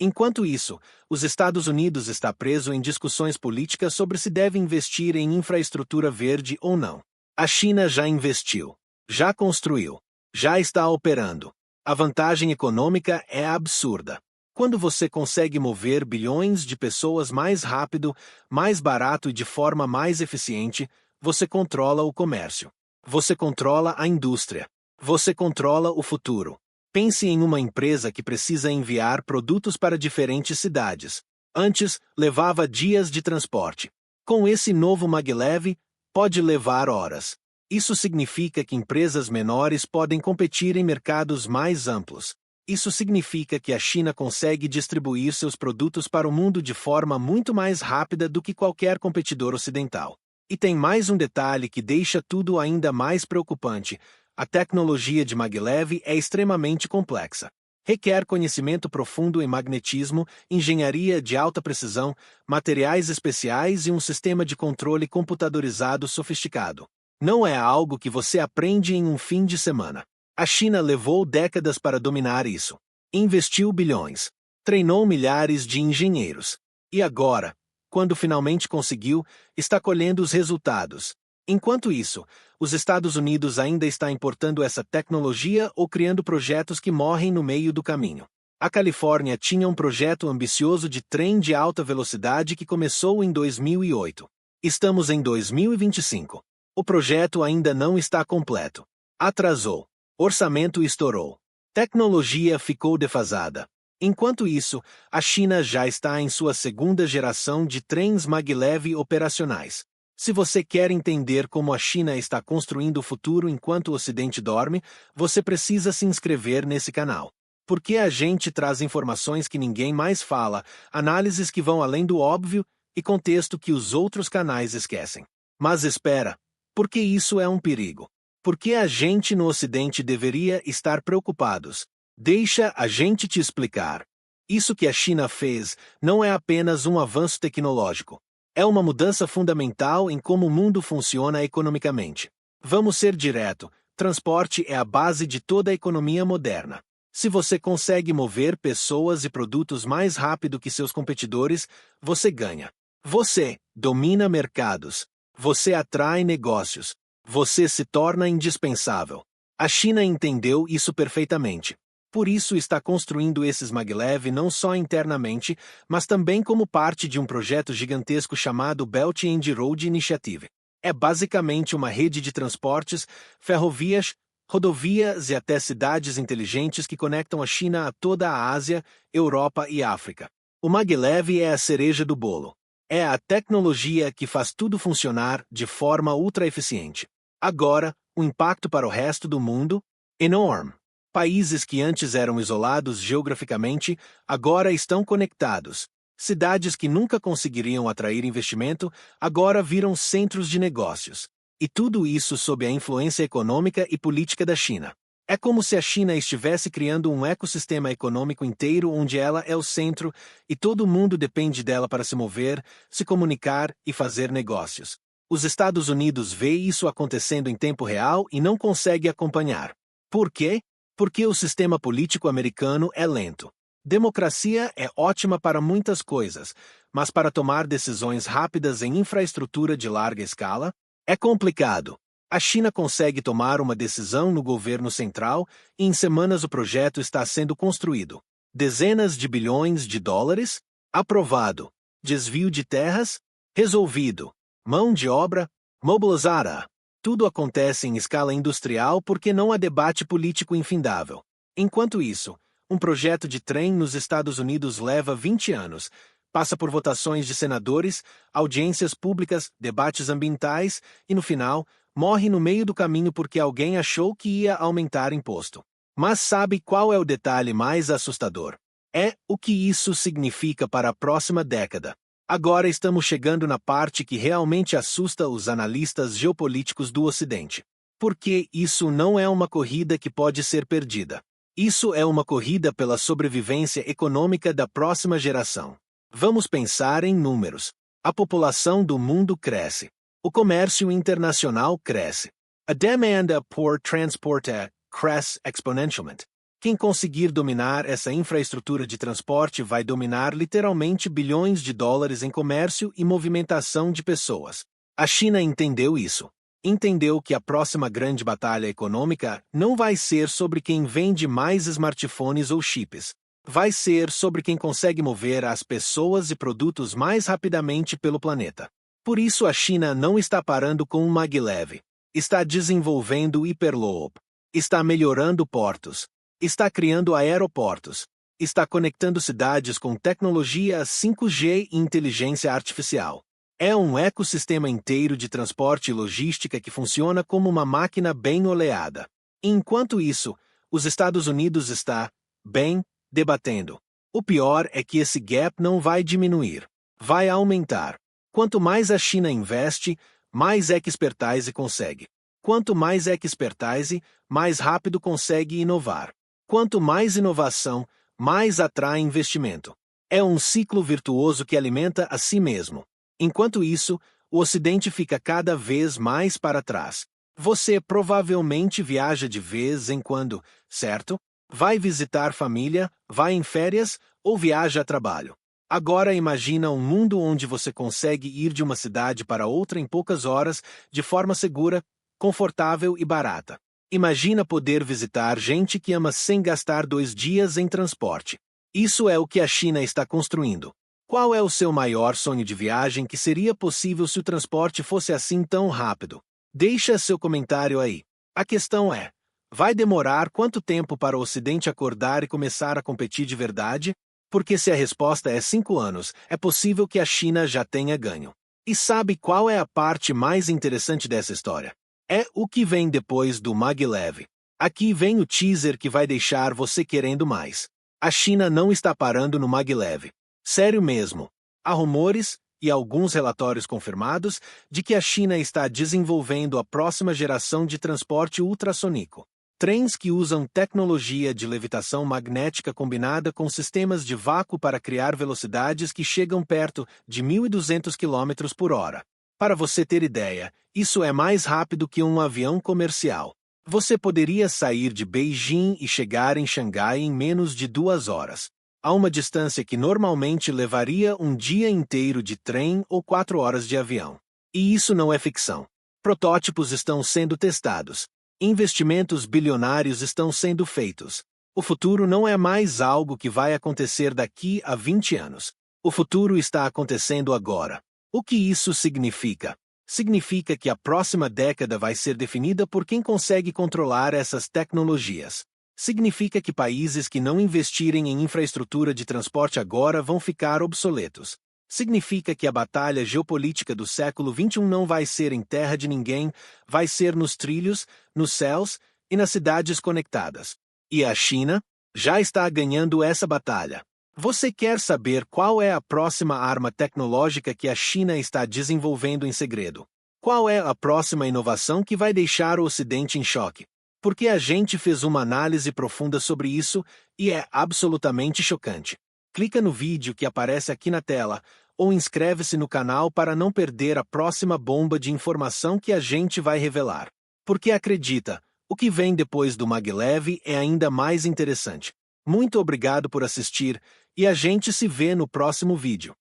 Enquanto isso, os Estados Unidos está preso em discussões políticas sobre se deve investir em infraestrutura verde ou não. A China já investiu, já construiu, já está operando. A vantagem econômica é absurda. Quando você consegue mover bilhões de pessoas mais rápido, mais barato e de forma mais eficiente, você controla o comércio. Você controla a indústria. Você controla o futuro. Pense em uma empresa que precisa enviar produtos para diferentes cidades. Antes, levava dias de transporte. Com esse novo maglev, pode levar horas. Isso significa que empresas menores podem competir em mercados mais amplos. Isso significa que a China consegue distribuir seus produtos para o mundo de forma muito mais rápida do que qualquer competidor ocidental. E tem mais um detalhe que deixa tudo ainda mais preocupante. A tecnologia de maglev é extremamente complexa. Requer conhecimento profundo em magnetismo, engenharia de alta precisão, materiais especiais e um sistema de controle computadorizado sofisticado. Não é algo que você aprende em um fim de semana. A China levou décadas para dominar isso. Investiu bilhões. Treinou milhares de engenheiros. E agora, quando finalmente conseguiu, está colhendo os resultados. Enquanto isso, os Estados Unidos ainda está importando essa tecnologia ou criando projetos que morrem no meio do caminho. A Califórnia tinha um projeto ambicioso de trem de alta velocidade que começou em 2008. Estamos em 2025. O projeto ainda não está completo. Atrasou. Orçamento estourou. Tecnologia ficou defasada. Enquanto isso, a China já está em sua segunda geração de trens maglev operacionais. Se você quer entender como a China está construindo o futuro enquanto o Ocidente dorme, você precisa se inscrever nesse canal. Porque a gente traz informações que ninguém mais fala, análises que vão além do óbvio e contexto que os outros canais esquecem. Mas espera, porque isso é um perigo. Porque a gente no Ocidente deveria estar preocupados. Deixa a gente te explicar. Isso que a China fez não é apenas um avanço tecnológico. É uma mudança fundamental em como o mundo funciona economicamente. Vamos ser direto, transporte é a base de toda a economia moderna. Se você consegue mover pessoas e produtos mais rápido que seus competidores, você ganha. Você domina mercados. Você atrai negócios. Você se torna indispensável. A China entendeu isso perfeitamente. Por isso está construindo esses maglev não só internamente, mas também como parte de um projeto gigantesco chamado Belt and Road Initiative. É basicamente uma rede de transportes, ferrovias, rodovias e até cidades inteligentes que conectam a China a toda a Ásia, Europa e África. O maglev é a cereja do bolo. É a tecnologia que faz tudo funcionar de forma ultra-eficiente. Agora, o impacto para o resto do mundo? Enorme. Países que antes eram isolados geograficamente, agora estão conectados. Cidades que nunca conseguiriam atrair investimento, agora viram centros de negócios. E tudo isso sob a influência econômica e política da China. É como se a China estivesse criando um ecossistema econômico inteiro onde ela é o centro e todo mundo depende dela para se mover, se comunicar e fazer negócios. Os Estados Unidos vê isso acontecendo em tempo real e não consegue acompanhar. Por quê? Porque o sistema político americano é lento. Democracia é ótima para muitas coisas, mas para tomar decisões rápidas em infraestrutura de larga escala, é complicado. A China consegue tomar uma decisão no governo central e em semanas o projeto está sendo construído. Dezenas de bilhões de dólares? Aprovado. Desvio de terras? Resolvido. Mão de obra? Mobilizada. Tudo acontece em escala industrial porque não há debate político infindável. Enquanto isso, um projeto de trem nos Estados Unidos leva 20 anos, passa por votações de senadores, audiências públicas, debates ambientais e, no final, morre no meio do caminho porque alguém achou que ia aumentar imposto. Mas sabe qual é o detalhe mais assustador? É o que isso significa para a próxima década. Agora estamos chegando na parte que realmente assusta os analistas geopolíticos do Ocidente. Porque isso não é uma corrida que pode ser perdida. Isso é uma corrida pela sobrevivência econômica da próxima geração. Vamos pensar em números. A população do mundo cresce. O comércio internacional cresce. A demanda por transporte cresce exponencialmente. Quem conseguir dominar essa infraestrutura de transporte vai dominar literalmente bilhões de dólares em comércio e movimentação de pessoas. A China entendeu isso. Entendeu que a próxima grande batalha econômica não vai ser sobre quem vende mais smartphones ou chips. Vai ser sobre quem consegue mover as pessoas e produtos mais rapidamente pelo planeta. Por isso a China não está parando com o maglev. Está desenvolvendo Hyperloop. Está melhorando portos. Está criando aeroportos. Está conectando cidades com tecnologia 5G e inteligência artificial. É um ecossistema inteiro de transporte e logística que funciona como uma máquina bem oleada. Enquanto isso, os Estados Unidos está, bem, debatendo. O pior é que esse gap não vai diminuir. Vai aumentar. Quanto mais a China investe, mais expertise consegue. Quanto mais expertise, mais rápido consegue inovar. Quanto mais inovação, mais atrai investimento. É um ciclo virtuoso que alimenta a si mesmo. Enquanto isso, o Ocidente fica cada vez mais para trás. Você provavelmente viaja de vez em quando, certo? Vai visitar família, vai em férias ou viaja a trabalho. Agora imagina um mundo onde você consegue ir de uma cidade para outra em poucas horas, de forma segura, confortável e barata. Imagina poder visitar gente que ama sem gastar 2 dias em transporte. Isso é o que a China está construindo. Qual é o seu maior sonho de viagem que seria possível se o transporte fosse assim tão rápido? Deixa seu comentário aí. A questão é: vai demorar quanto tempo para o Ocidente acordar e começar a competir de verdade? Porque se a resposta é 5 anos, é possível que a China já tenha ganho. E sabe qual é a parte mais interessante dessa história? É o que vem depois do maglev. Aqui vem o teaser que vai deixar você querendo mais. A China não está parando no maglev. Sério mesmo. Há rumores, e alguns relatórios confirmados, de que a China está desenvolvendo a próxima geração de transporte ultrassônico. Trens que usam tecnologia de levitação magnética combinada com sistemas de vácuo para criar velocidades que chegam perto de 1.200 km por hora. Para você ter ideia, isso é mais rápido que um avião comercial. Você poderia sair de Beijing e chegar em Xangai em menos de 2 horas. A uma distância que normalmente levaria um dia inteiro de trem ou 4 horas de avião. E isso não é ficção. Protótipos estão sendo testados. Investimentos bilionários estão sendo feitos. O futuro não é mais algo que vai acontecer daqui a 20 anos. O futuro está acontecendo agora. O que isso significa? Significa que a próxima década vai ser definida por quem consegue controlar essas tecnologias. Significa que países que não investirem em infraestrutura de transporte agora vão ficar obsoletos. Significa que a batalha geopolítica do século XXI não vai ser em terra de ninguém, vai ser nos trilhos, nos céus e nas cidades conectadas. E a China já está ganhando essa batalha. Você quer saber qual é a próxima arma tecnológica que a China está desenvolvendo em segredo? Qual é a próxima inovação que vai deixar o Ocidente em choque? Porque a gente fez uma análise profunda sobre isso e é absolutamente chocante. Clica no vídeo que aparece aqui na tela ou inscreve-se no canal para não perder a próxima bomba de informação que a gente vai revelar. Porque acredita, o que vem depois do maglev é ainda mais interessante. Muito obrigado por assistir e a gente se vê no próximo vídeo.